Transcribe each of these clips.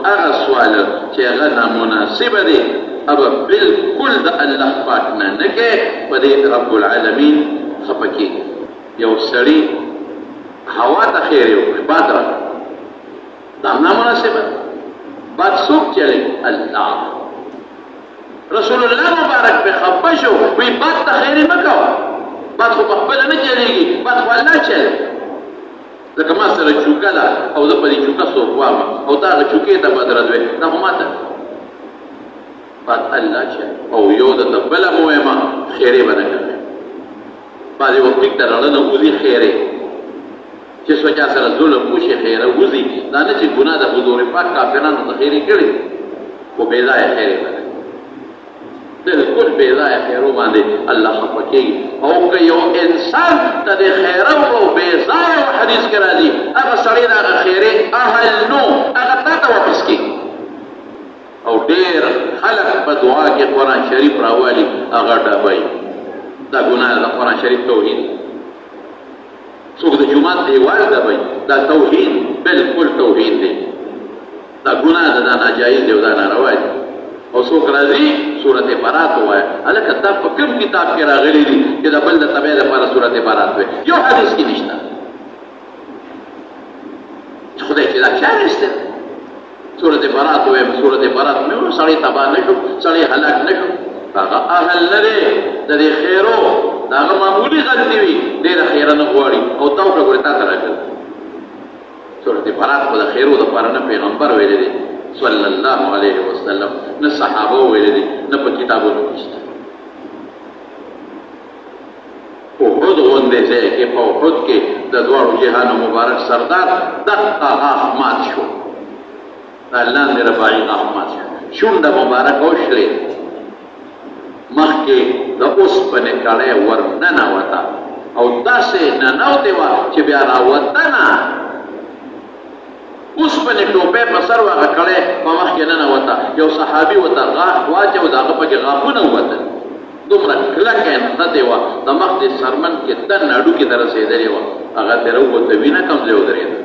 هغه سوال چې هغه نامناسبه دی اب بالکل د الله پاک نه کې په دې رب العالمین خپکی یو سړی هوا ته خیر یو باد را دا نامناسبه باد څوک چلی الله رسول الله مبارک په خپشو وی باد ته خیر مکوا باد خو خپل نه چلیږي باد خو الله چلی لکه ما سره چوکه ده او زه په دې چوکه څوک واما او دا هغه چوکې ته بدرځوې دا خو ماته باد الله چلی او یو د بله مو وایم خیرې به نه کوې بعضې وخت لیک ته رڼه نه وځي خیرې چې څو چا سره ظلم وشي خیره وځي دا نه چې ګناه د حضور پاک کافرانو ته خیرې کړي خو بې ځایه خیرې به نه بالکل بې ځایه خیرو باندې الله خفه کېږي او که یو انسان ته د خیره وکړو بې ځایه حدیث کې راځي هغه سړی د هغه خیرې اهل نو هغه تا ته واپس کېږي او ډېر خلک په دعا کې قرآن شریف راوالي هغه ډبوي دا ګناه د قرآن شریف توحید څوک د جومات دیوال ډبوي دا توحید بالکل توحید دی دا ګناه ده دا ناجایز دی او دا ناروا دی او څوک راځي سورت برات ووایه هلکه دا په کوم کتاب کې راغلی دي چې د بل د تبع لپاره سورت برات وایي یو حدیث کې نشته خدای چې دا چا رسته سورت برات ووایم سورت برات مې وایو سړی تباه نه شو سړی هلاک نه شو هغه اهل نه دی د دې خیرو د هغه معمولي غلطي وي ډېره خیره نه غواړي او تا وکړه ګورې تا ته راکړه سورت برات خو د خیرو دپاره نه پیغمبر ویلی دی صلی الله علیه وسلم نه صحابه ویلی دي نه په کتابونو کې شته احد غوندې ځای کې په احد کې د دواړو جهانو مبارک سردار دقه غاښ مات شو د لاندې رباعي غاښ مات شو شونډه مبارک وشلېد مخکې د اوسپنې کړۍ ور ننوته او داسې ننوتې وه چې بیا راوتنه اوس په ټوپۍ په سر هغه کړی په مخ کې ننوته یو صحابي ورته غاښ واچو د هغه پکې غاښونه ووتل دومره کلکه نښتې وه د مخ د سرمن کې دن هډوکې ته رسېدلې وه هغه ترې ووته وینه کوم ځای ودرېده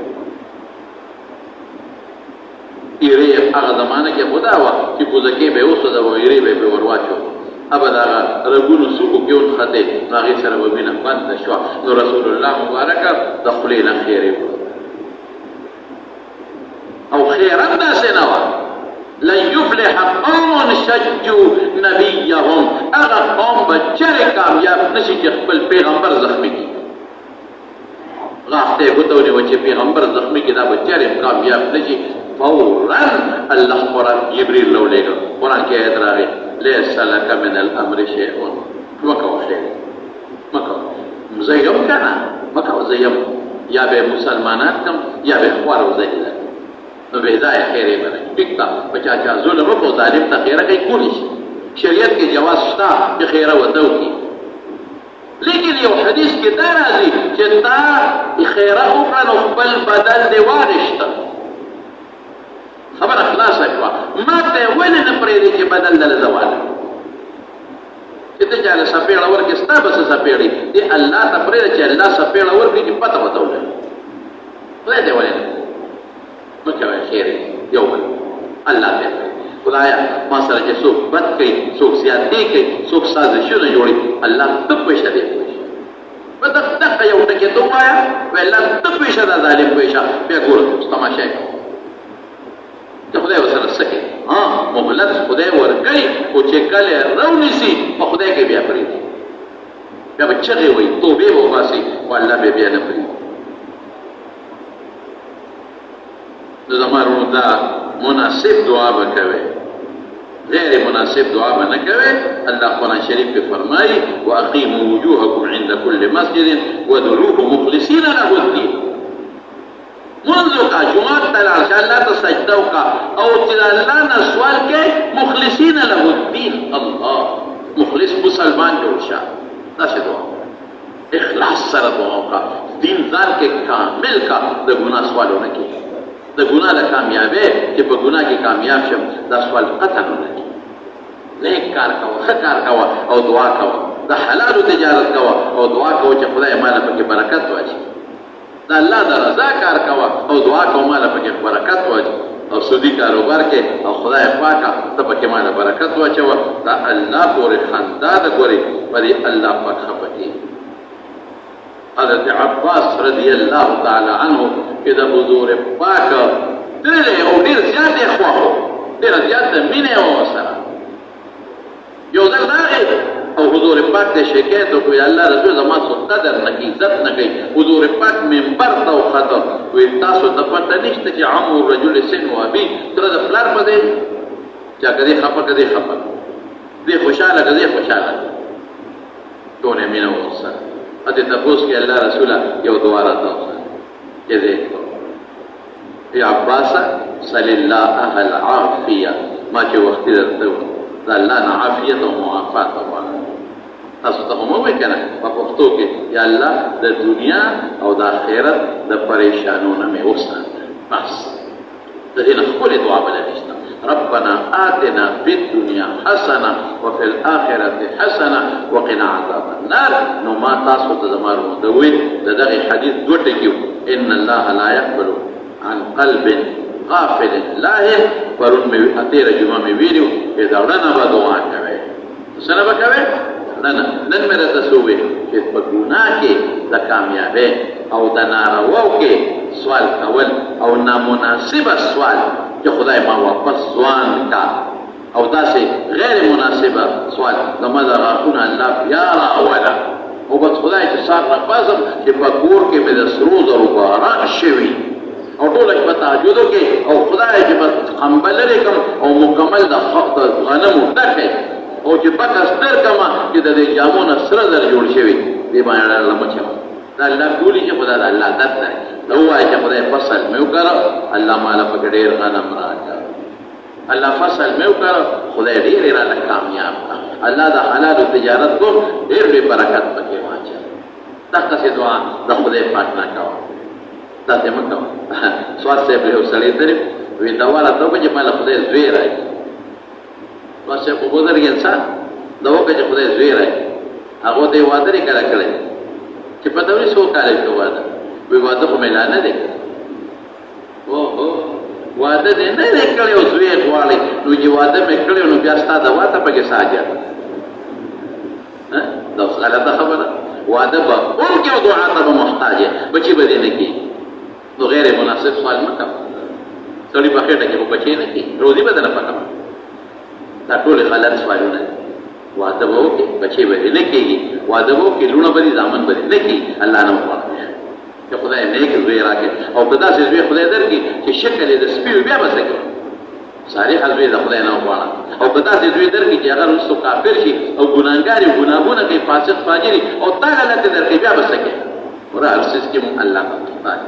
ایرې هغه زمانه کې خو دا وه چې کوزکې به یې وسوځوه ایرې به یې پرې ور واچو ابه د هغه رګونو څوکو کې ونښتې نو هغې سره به وینه بنده شوه نو رسول الله مبارکه د خولې نه خیرې وکړه او خیرا داسې نه وه لن یفلح قوم شجوا نبیهم هغه قوم به چرې کامیاب نشي چې خپل پیغمبر زخمي کړي غاښ ته یې ګوته ونیوه چې پیغمبر زخمي کړي دا به چرې کامیاب نشي فورا الله قرآن جبریل راولېږه قرآن کې آیت راغی لیس لک من الامر شیء مه کوه خیر مه کوه زه یم که نه مه کوه زه یم یا به مسلمانان کم یا به خوار او ذهیله نو بې ځایه خیرې به نه ټیک ده په چا چا ظلم وکړو ظالم ته خیره کوي کولی شي شریعت کې جواز شته چې خیره ورته وکړي لیکن یو حدیث کې دا راځي چې تا خیره وکړه نو خپل بدل دې واغېسته خبره خلاصه کړه ما ته یې ولې نه پرېږدې چې بدل دله زه واله چې ته چاله څپېړه ورکړې ستا به څه څپېړې دې الله ته پرېږده چې الله څپېړه ورکړي چې پته ورته ولري خدای دې ولې نه مکوه خیر یو بل الله ته خدایا ما سره چې څوک بد کوي څوک زیاتې کوي څوک سازشونه جوړي الله ته پېښه دی په دغه یو ټکي ته ووایه و الله ته پېښه ده ظالم پېښه بیا ګوره تماشا یې چې خدای ورسره څه کوي مهلت خدای ورکوي خو چې کله راونیسي په خدای کې بیا پرېږدي بیا به چغې وایي توبې به وباسي خو الله به بیا نه پرېږدي نو زمانو دا مناسب دعا به کوي غیر مناسب دعا به نه کوي الله قرآن شریف کې فرمایي واقیموا وجوهکم عند كل مسجد وادعوه مخلصین له الدین منځ وکړه جومات ته لاړ شه الله ته سجده وکړه او چې الله نه سوال کوې مخلصین له الدین الله مخلص مسلمان جوړ شه داسې دعا اخلاص سره دعا وکړه دین ځان کې کامل کا د ګناه سوال ونه کړي د ګناه له کامیابۍ چې په ګناه کې کامیاب شم دا سوال قطعا نه کړي نیک کار کوه ښه کار کوه او دعا کوه د حلالو تجارت کوه او دعا کوه چې خدای ماله پکې برکت واچي د الله د رضا کار کوه او دعا کوه ماله پکې برکت واچي او سودی کاروبار کې او خدای پاکه ته پکې ماله برکت واچوه دا الله پورې خندا ده ګورې په دې الله پاک خفه کېږي. حضرت عباس رضی الله تعالی عنه چې د حضور پاک ډېر او ډېر زیات یې خوښ و، ډېره زیاته مینه یې وه ورسره. یو ځل راغی او حضور پاک ته شکایت وکړو یا الله رسول زما څو قدر نه کوي، عزت نه کوي. حضور پاک منبر ته وخته وایي تاسو ته پته نشته چې عمو رجل سن و ابي تره د پلار په دی چې که دی خفه که دی خفه دی خوشحاله که دی خوشحاله ټولې مینه وه ورسره. اتې تپوس کې الله رسوله یو دعا راته وکړه چې دی یا عباسه صل الله العافیه ما چې وختي درته وه د الله نه عافیت او معافات غواړم. تاسو ته مو وایي که نه په پښتو کې یا الله د دنیا او د آخرت د پریشانونو مې وساته. بس د دې نه ښکلې دعا بله نشته. ربنا آتنا فی الدنیا حسنه وفي الآخرة حسنه وقنا عذاب النار. نو ما تاسو ته زما روندوي د دغې حدیث دوه ټکي ان الله لا يقبل عن قلب غافل لاهه. پرون مې تېره جمعه مې ویلي چې د ړنه به دعا کوئ. څه نه به کوئ؟ ړنه. نن مې راته څه وویل چې په ګناه کې د کامیابۍ او د نارواو کې سوال کول او نامناسبه سوال چې خدای ما واپس ځوان کا او داسې غیر مناسبه سوال زما د غاښونه الله بیا راوله او بس خدای چې سار نه پاسم چې په کور کې مې د سرو زرو باران شوي او ټوله شپه تهجدو کې او خدای چې بس خمبه لرې کړم او مکمل د غنمو ډکې او چې بکه ستر کړمه چې د دې جامو نه سره زر جوړ شوي دې باندې ډله مچوم. دا الله ټولې چې خدای د الله درد دی. دا ووایه چې خدای فصل مې وکړه الله ماله پکې ډېر غنم راکړه. الله فصل مې وکړه خدای ډېر یې راله کامیاب کړه. الله د حلالو تجارت کوم ډېر ډېر برکت پکې واچوه. دغسې دعا د خدای پاک نه کوه. داسې مه کوه. سواد صاحب یو سړی درې وایي دوا راته وکړه چې ماله خدای زوی راکړي. سواد صاحب خو بزرګ انسان دا وکړه چې خدای زوی راکړي. هغو ته یې واده کله کړی چې په دورې څو کاله کې واده وایي واده خو میلانه دی. اوهو واده دې نه دی کړی او زوی یې غواړي نو چې واده مې کړی نو بیا ستا دوا ته پکې څه حاجت؟ دا اوس غلطه خبره. واده به هم کې او دعا ته به محتاج یې بچي به دې نه کېږي نو غیر مناسب سوال مه کوه. سړي په خېټه کې خو بچی نه کېږي روزي به دله پکوه. دا ټولې غلط سوالونه دي. واده به وکړي بچی به دې نه کېږي واده به وکړي لوڼه به دې زامن به دې نه کېږي الله نه وغواړه چې خدای نیک زوی راکړي او که داسې زوی خدای درکړي چې شکل یې د سپي وي بیا به څه کوي؟ صالحه زوی د خدای نه وغواړه. او که داسې زوی درکړي چې هغه وروستو کافر شي او ګناهګار وي ګناهونه کوي فاسق فاجر او تا غلطې درکړي بیا به څه کوي؟ ورا هر څیز کې مو الله پاک